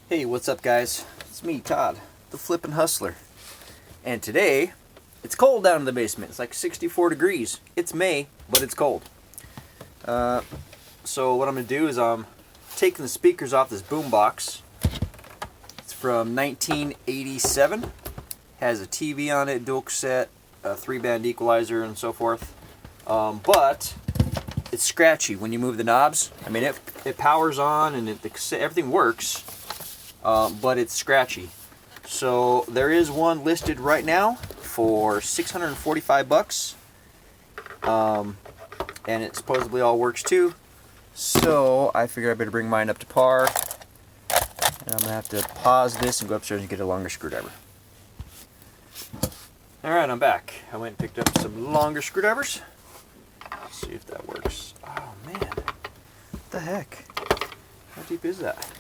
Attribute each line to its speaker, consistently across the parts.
Speaker 1: Hey, what's up guys? It's me, Todd, the Flippin' Hustler. And today, it's cold down in the basement. It's like 64 degrees. It's May, but it's cold. So what I'm going to do is I'm taking the speakers off this boombox. It's from 1987. Has a TV on it, dual cassette, a 3-band equalizer, and so forth. But it's scratchy when you move the knobs. I mean, it powers on and everything works. But it's scratchy. So there is one listed right now for $645, and it supposedly all works too. So I figured I better bring mine up to par, and I'm gonna have to pause this and go upstairs and get a longer screwdriver. All right, I'm back. I went and picked up some longer screwdrivers. Let's see if that works. Oh man, what the heck? How deep is that?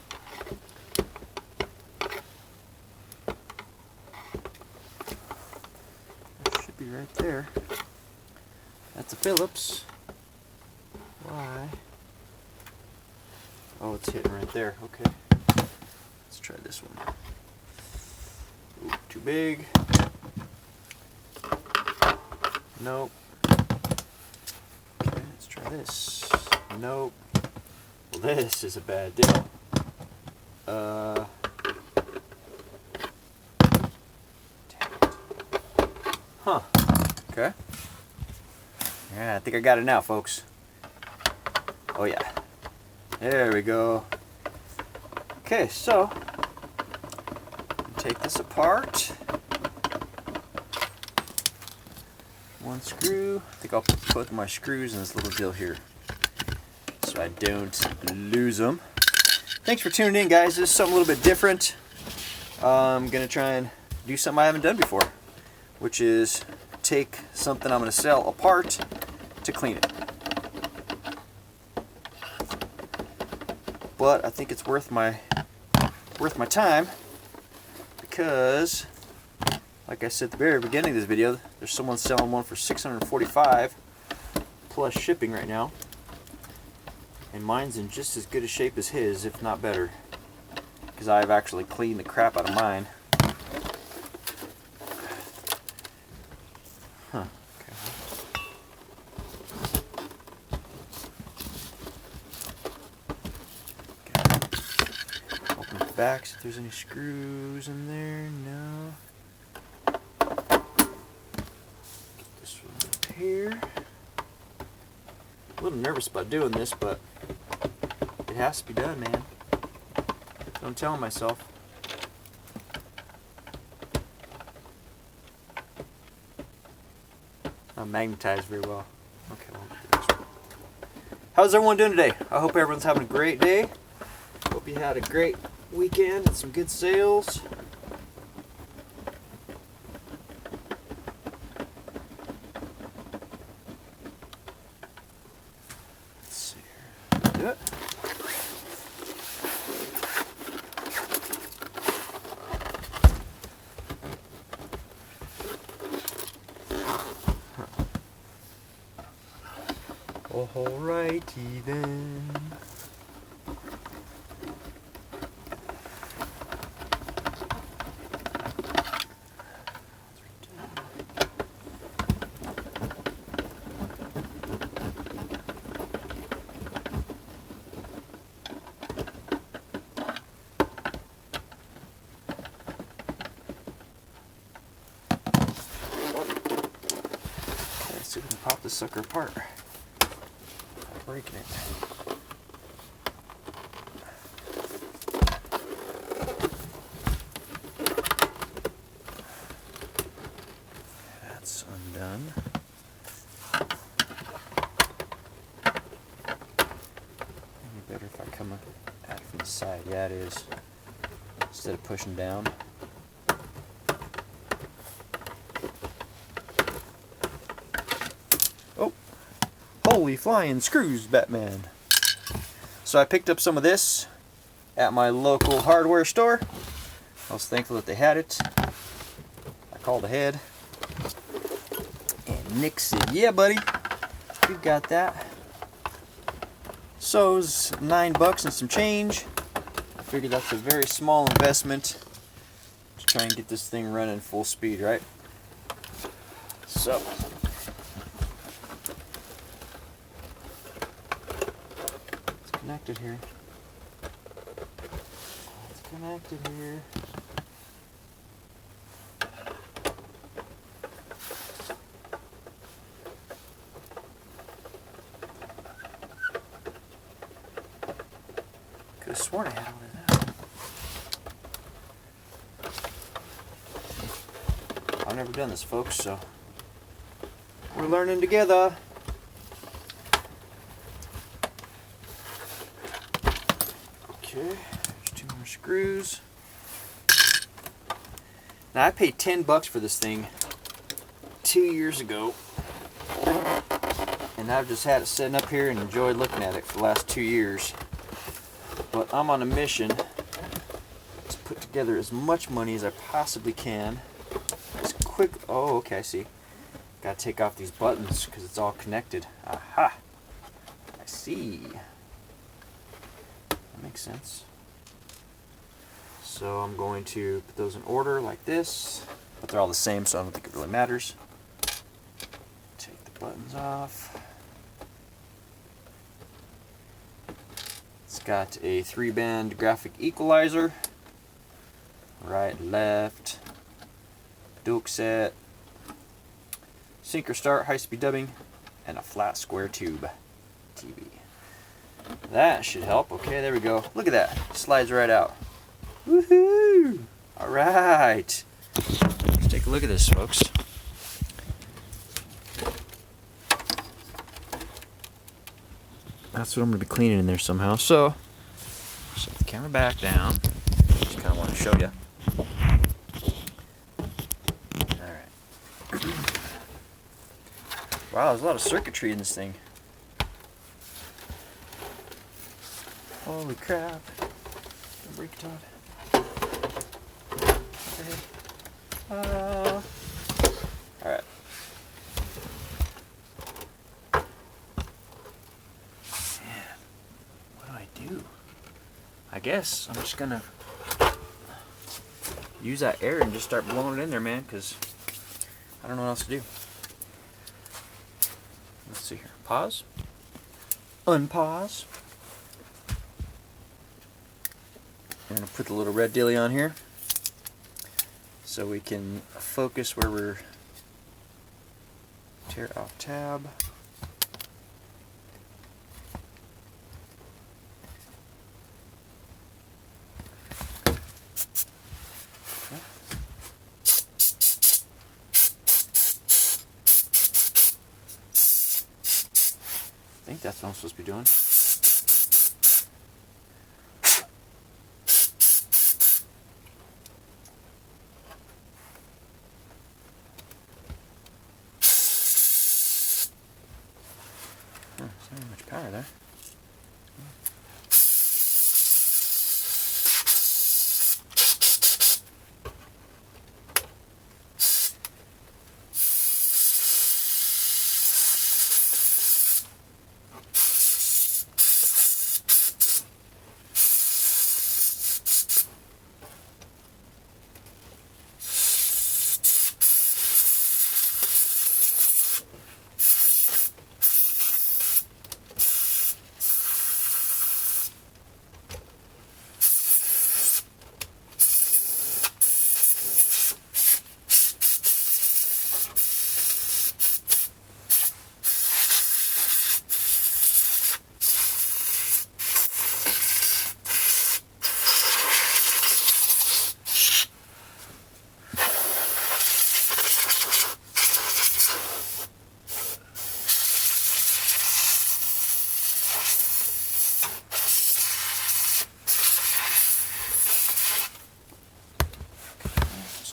Speaker 1: Right there. That's a Phillips. Why? Oh, it's hitting right there. Okay. Let's try this one. Ooh, too big. Nope. Okay, let's try this. Nope. Well, this is a bad deal. Huh. Okay. Yeah, I think I got it now, folks. Oh yeah. There we go. Okay, so take this apart. One screw. I think I'll put both my screws in this little deal here so I don't lose them. Thanks for tuning in, guys. This is something a little bit different. I'm gonna try and do something I haven't done before, which is take something I'm going to sell apart to clean it. But I think it's worth my time, because like I said at the very beginning of this video, there's someone selling one for $645 plus shipping right now, and mine's in just as good a shape as his, if not better, because I've actually cleaned the crap out of mine. Back, see if there's any screws in there. No. Get this one up here. A little nervous about doing this, but it has to be done, man. So I'm telling myself. Not magnetized very well. Okay, well, do the next one. How's everyone doing today? I hope everyone's having a great day. Hope you had a great weekend and some good sales. Let's see here. Do it. Alrighty then. See if we can pop this sucker apart. Breaking it. That's undone. Maybe better if I come at it from the side. Yeah, it is. Instead of pushing down. Holy flying screws, Batman. So I picked up some of this at my local hardware store. I was thankful that they had it. I called ahead, and Nick said, yeah buddy, you got that. So it was $9 and some change. figured that's a very small investment to try and get this thing running full speed, right? So it's connected here. It's connected here. Could have sworn I had one of that. I've never done this, folks, so we're learning together. Okay, there's 2 more screws. Now I paid $10 for this thing 2 years ago, and I've just had it sitting up here and enjoyed looking at it for the last 2 years. But I'm on a mission to put together as much money as I possibly can as quick. Oh, okay, I see. Gotta take off these buttons because it's all connected. Aha! I see. That makes sense. So I'm going to put those in order like this, but they're all the same, so I don't think it really matters. Take the buttons off. It's got a 3-band graphic equalizer. Right, left, dual set, sync or start, high-speed dubbing, and a flat square tube TV. That should help. Okay, there we go. Look at that. Slides right out. Woohoo! Alright. Let's take a look at this, folks. That's what I'm going to be cleaning in there somehow. So, set the camera back down. Just kind of want to show you. Alright. Wow, there's a lot of circuitry in this thing. Holy crap. Don't break it, Todd. Alright. Man, what do I do? I guess I'm just gonna use that air and just start blowing it in there, man, because I don't know what else to do. Let's see here. Pause. Unpause. I'm going to put the little red dilly on here so we can focus where we're. Tear off tab. I think that's what I'm supposed to be doing. There's not much power there.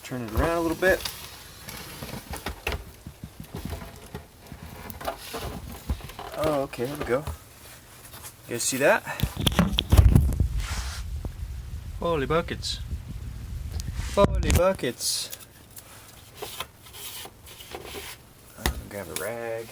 Speaker 1: Turn it around a little bit. Oh, okay, here we go. You guys see that? Holy buckets. Holy buckets. I'm gonna grab a rag.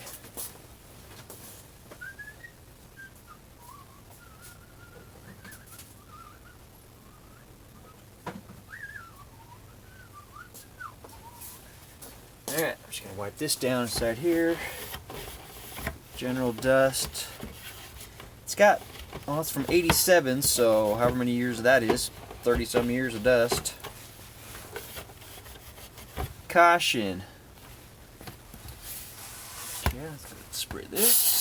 Speaker 1: Alright, I'm just going to wipe this down inside here. General dust. It's got, well, it's from 87, so however many years that is, 30 some years of dust. Caution. Yeah, let's spray this.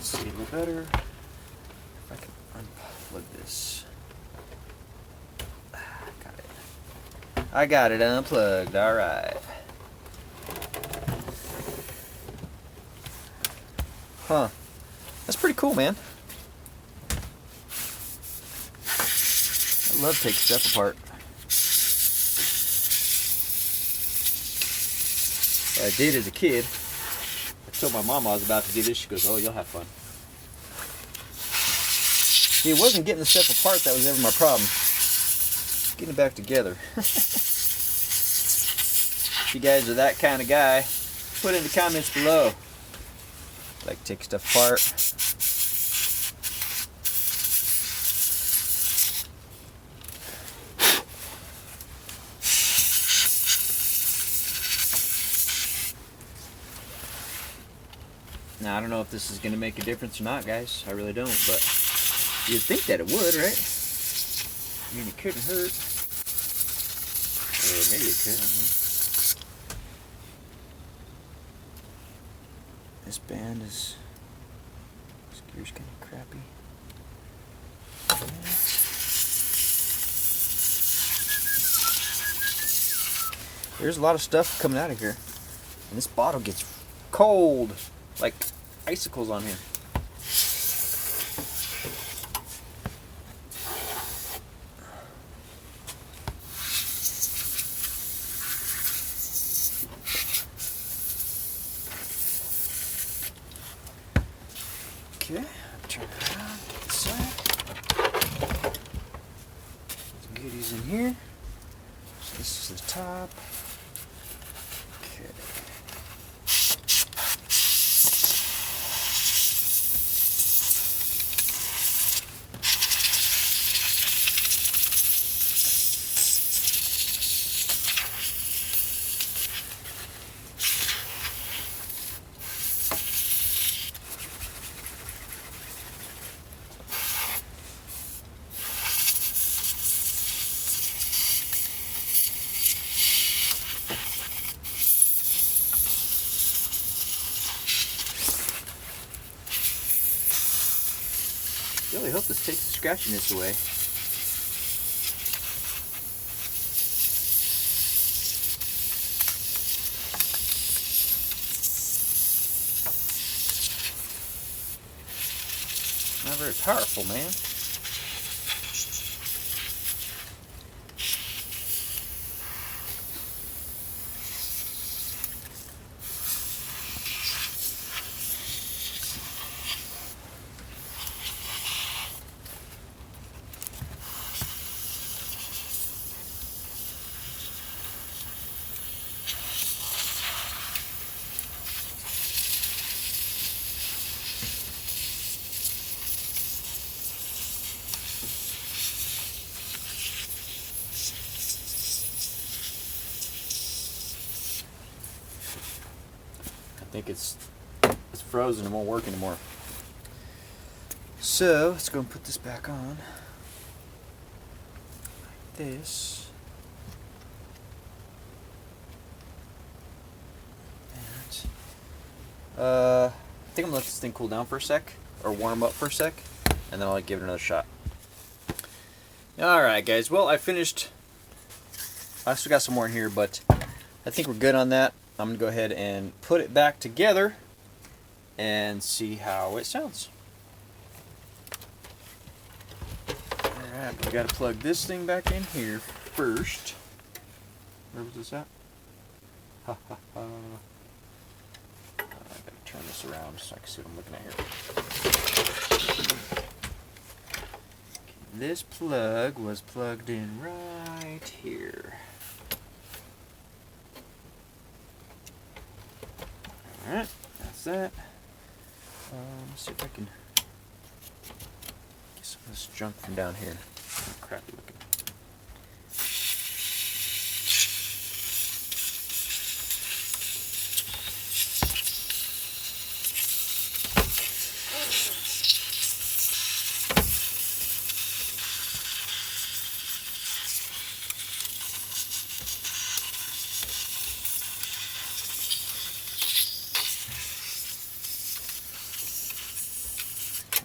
Speaker 1: See a little better if I can unplug this. Got it. I got it unplugged. All right. Huh. That's pretty cool, man. I love taking stuff apart. I did as a kid. I told my mom I was about to do this. She goes, "Oh, you'll have fun." See, it wasn't getting the stuff apart that was ever my problem. Getting it back together. If you guys are that kind of guy, put in the comments below. Like to take stuff apart. Now, I don't know if this is going to make a difference or not, guys. I really don't, but you'd think that it would, right? I mean, it couldn't hurt. Or maybe it could, I don't know. This band is... This gear's kind of crappy. There's a lot of stuff coming out of here. And this bottle gets cold. Like icicles on here. Okay, turn it around, get this side. Some goodies in here. So this is the top. Okay. Really hope this takes the scratchiness away. Not very powerful, man. I think it's frozen and won't work anymore. So let's go and put this back on. Like this. And I think I'm gonna let this thing cool down for a sec, or warm up for a sec, and then I'll give it another shot. Alright guys, well I finished. I still got some more in here, but I think we're good on that. I'm going to go ahead and put it back together and see how it sounds. Alright, we gotta plug this thing back in here first. Where was this at? Ha ha ha. I gotta turn this around so I can see what I'm looking at here. This plug was plugged in right here. Alright, that's that. Let's see if I can get some of this junk from down here. Kind of crappy looking.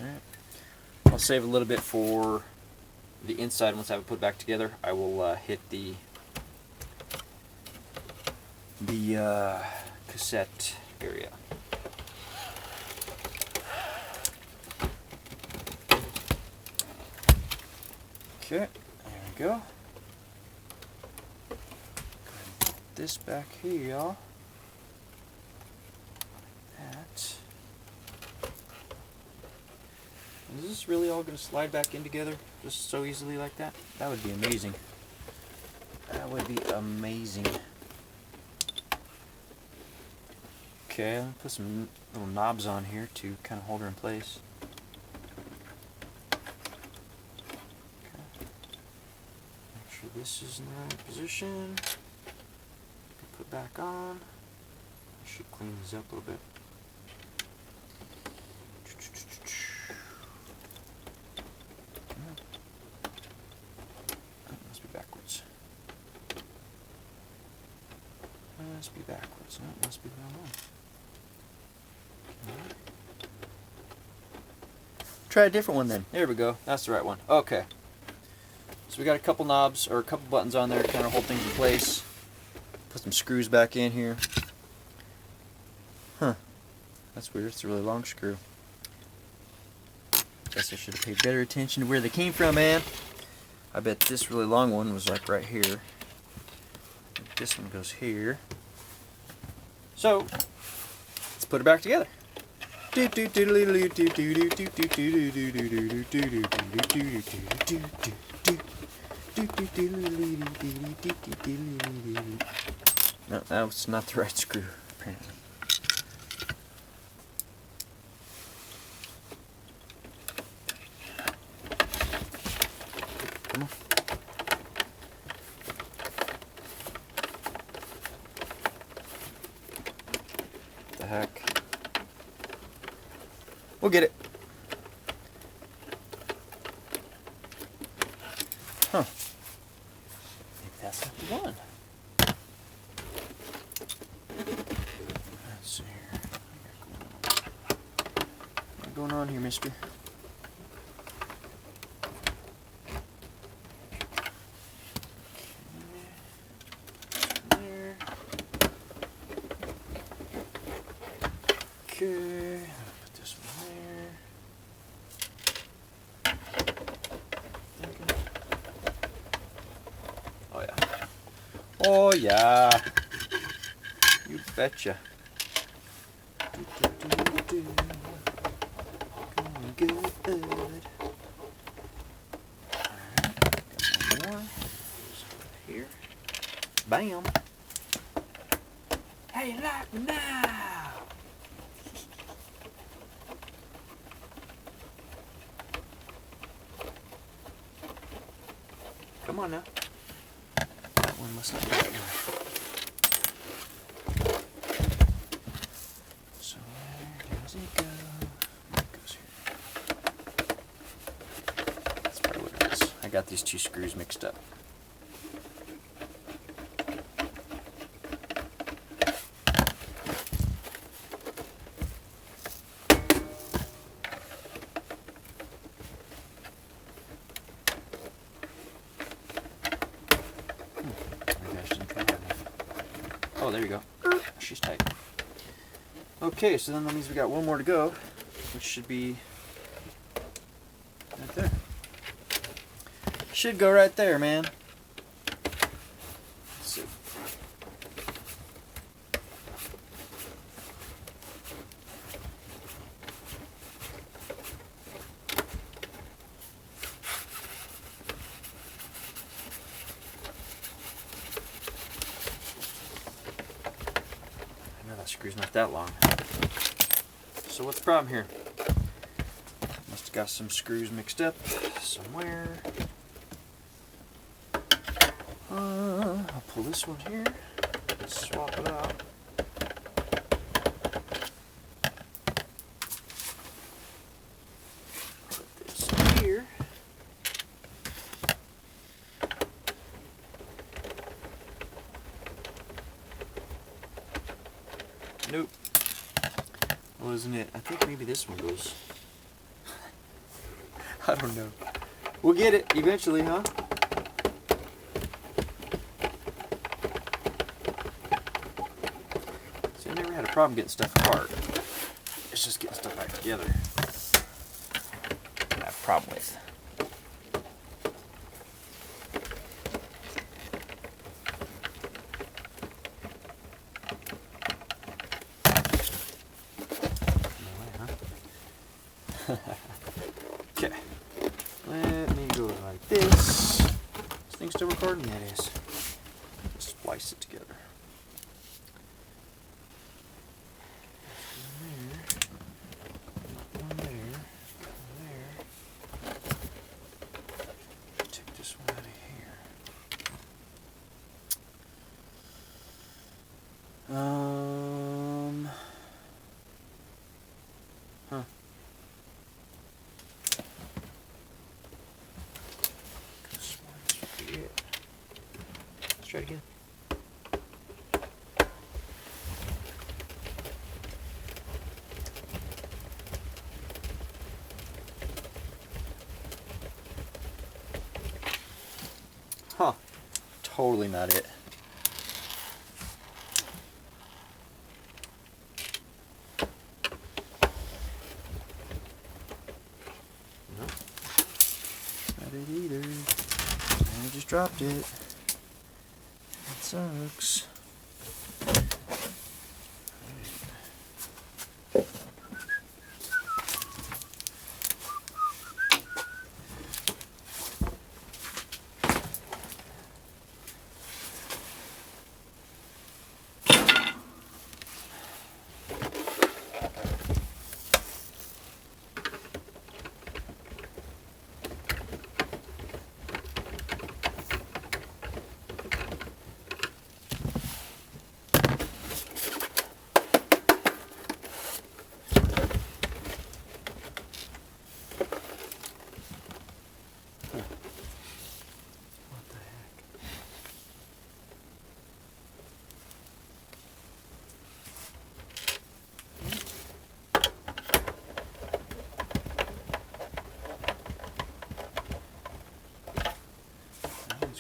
Speaker 1: Alright. I'll save a little bit for the inside once I have it put back together. I will hit the cassette area. Okay, there we go. Go ahead and put this back here, y'all. That. Is this really all going to slide back in together just so easily like that? That would be amazing. That would be amazing. Okay, let me put some little knobs on here to kind of hold her in place. Okay. Make sure this is in the right position. Put back on. I should clean these up a little bit. Must be backwards. No, it must be the wrong one. Okay. Try a different one then. There we go. That's the right one. Okay. So we got a couple knobs or a couple buttons on there to kind of hold things in place. Put some screws back in here. Huh. That's weird. It's a really long screw. Guess I should have paid better attention to where they came from, man. I bet this really long one was like right here. This one goes here. So, let's put it back together. No, that was not the right screw, apparently. Come on. The heck. We'll get it. Huh. Maybe that's not the one. Let's see here. What's going on here, mister? Okay, put this one there. Oh yeah. Oh yeah. You betcha. Going good. Alright, got one more. Here. Bam. How you like me now? Come on now. That one must not be that one. So where does it go? It goes here. That's probably what it is. I got these two screws mixed up. Oh, there you go. She's tight. Okay, so then that means we got one more to go, which should be right there. Should go right there, man. Let's see. I know that screw's not that long. So what's the problem here? Must have got some screws mixed up somewhere. I'll pull this one here, swap it out. Put this here. Nope. Wasn't it? I think maybe this one goes. I don't know. We'll get it eventually, huh? See, I never had a problem getting stuff apart. It's just getting stuff back together I have a problem with. Okay, let me go like this. This thing's still recording? Yeah, it is. Let's splice it together. One there, one there. Take this one out of here. Huh. Let's try it again. Huh. Totally not it. Nope. Not it either. I just dropped it. That sucks.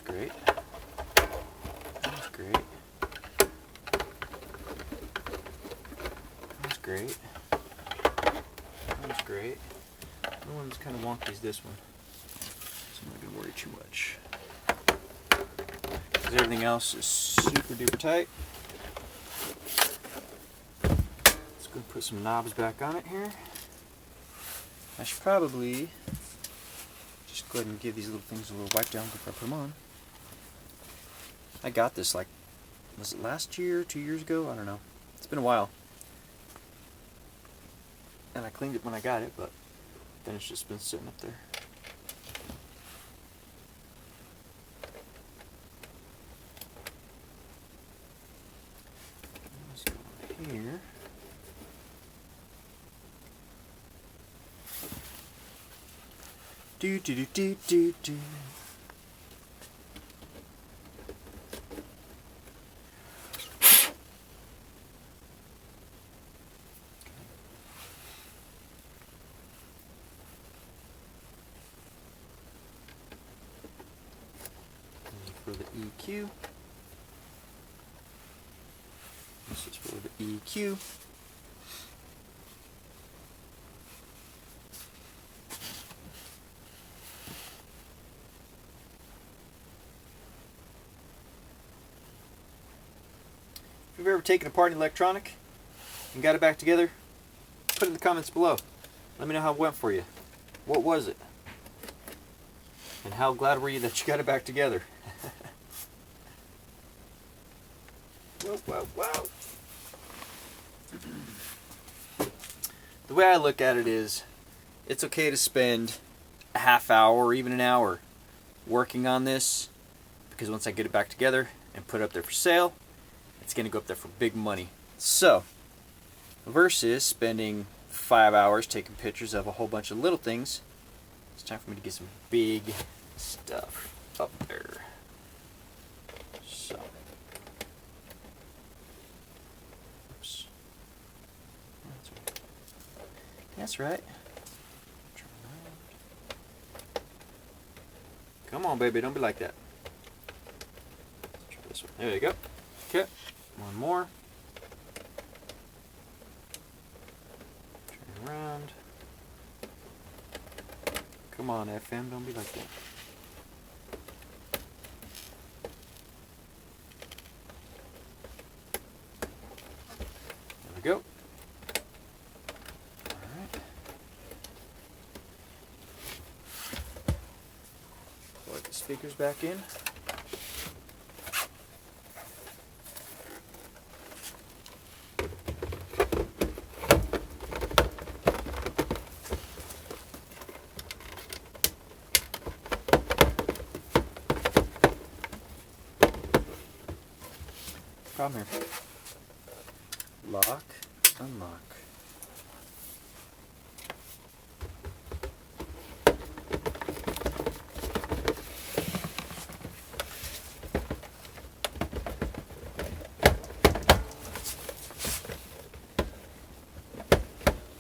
Speaker 1: Great. That's great. That's great. That's great. The one that's kind of wonky is this one. So I'm not going to worry too much. Because everything else is super duper tight. Let's go put some knobs back on it here. I should probably just go ahead and give these little things a little wipe down before I put them on. I got this like, was it last year, 2 years ago? I don't know. It's been a while. And I cleaned it when I got it, but then it's just been sitting up there. Let's go here. Do do do do do do. For the EQ. This is for the EQ. Have you ever taken apart an electronic and got it back together? Put it in the comments below. Let me know how it went for you. What was it? And how glad were you that you got it back together? Whoa, whoa, whoa. The way I look at it is, it's okay to spend a half hour or even an hour working on this, because once I get it back together and put it up there for sale, it's going to go up there for big money. So, versus spending 5 hours taking pictures of a whole bunch of little things, it's time for me to get some big stuff up there. So, oops. That's right. Come on, baby, don't be like that. Try this one. There you go. Okay, one more. Turn around. Come on, FM, don't be like that. There we go. Alright. Plug the speakers back in. Problem here. Lock, unlock.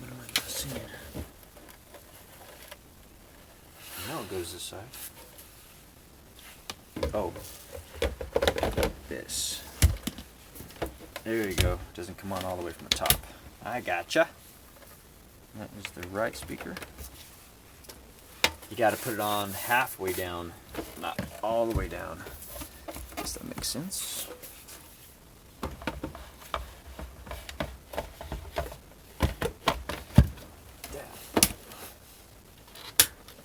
Speaker 1: What am I missing? Now it goes this side. Oh, this. There you go. Doesn't come on all the way from the top. I gotcha. That is the right speaker. You got to put it on halfway down, not all the way down. Does that make sense?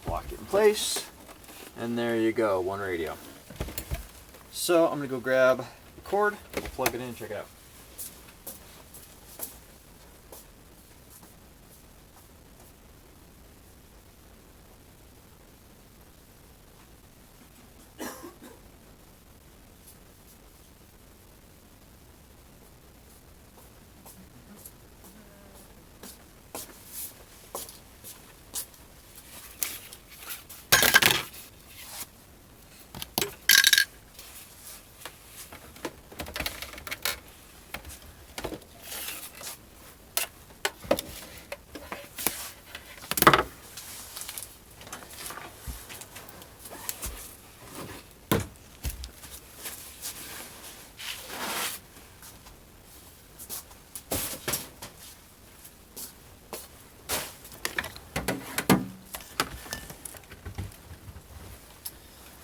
Speaker 1: Lock it in place, and there you go. One radio. So I'm gonna go grab the cord. We'll plug it in and check it out.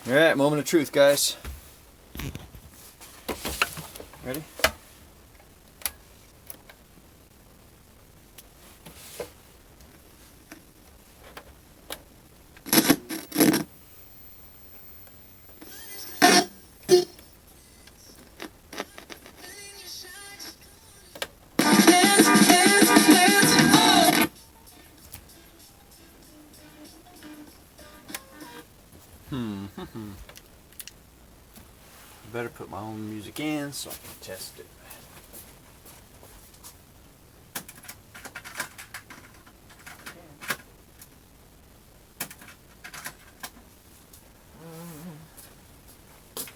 Speaker 1: Alright, moment of truth, guys. Ready? Better put my own music in so I can test it.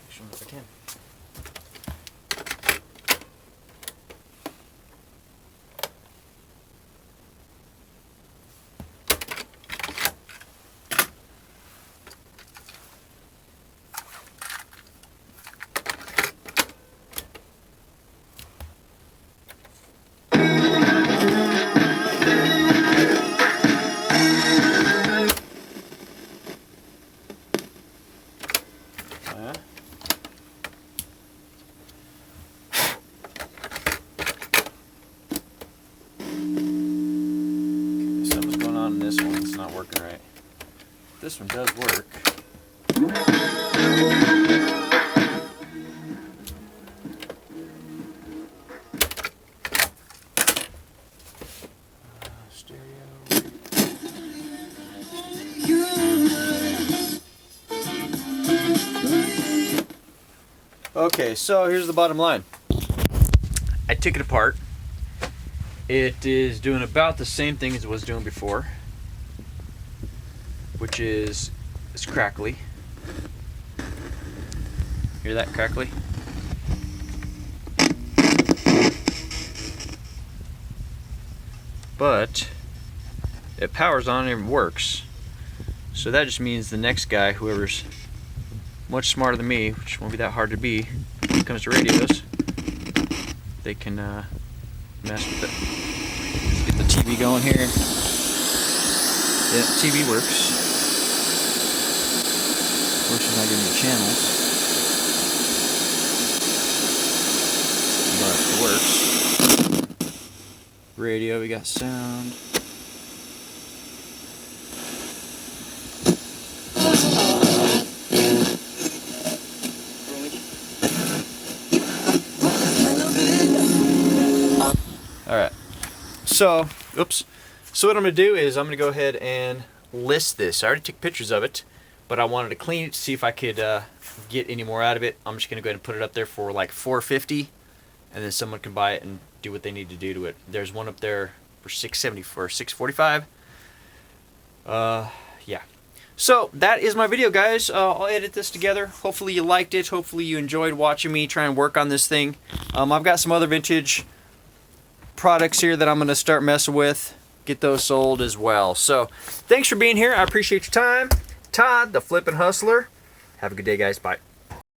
Speaker 1: Show me if I can. working right. This one does work. Okay, so here's the bottom line. I took it apart. It is doing about the same thing as it was doing before, which is it's crackly. Hear that crackly? But it powers on and works. So that just means the next guy, whoever's much smarter than me, which won't be that hard to be when it comes to radios, they can mess with it. Let's get the TV going here. Yeah, TV works. Of course, it's not giving me channels, but it works. Radio, we got sound. Alright, so what I'm going to do is I'm going to go ahead and list this. I already took pictures of it, but I wanted to clean it to see if I could get any more out of it. I'm just going to go ahead and put it up there for like $450, and then someone can buy it and do what they need to do to it. There's one up there for $670 for $645. Yeah. So that is my video, guys. I'll edit this together. Hopefully you liked it. Hopefully you enjoyed watching me try and work on this thing. I've got some other vintage products here that I'm going to start messing with. Get those sold as well. So thanks for being here. I appreciate your time. Todd, the Flippin' Hustler. Have a good day, guys. Bye.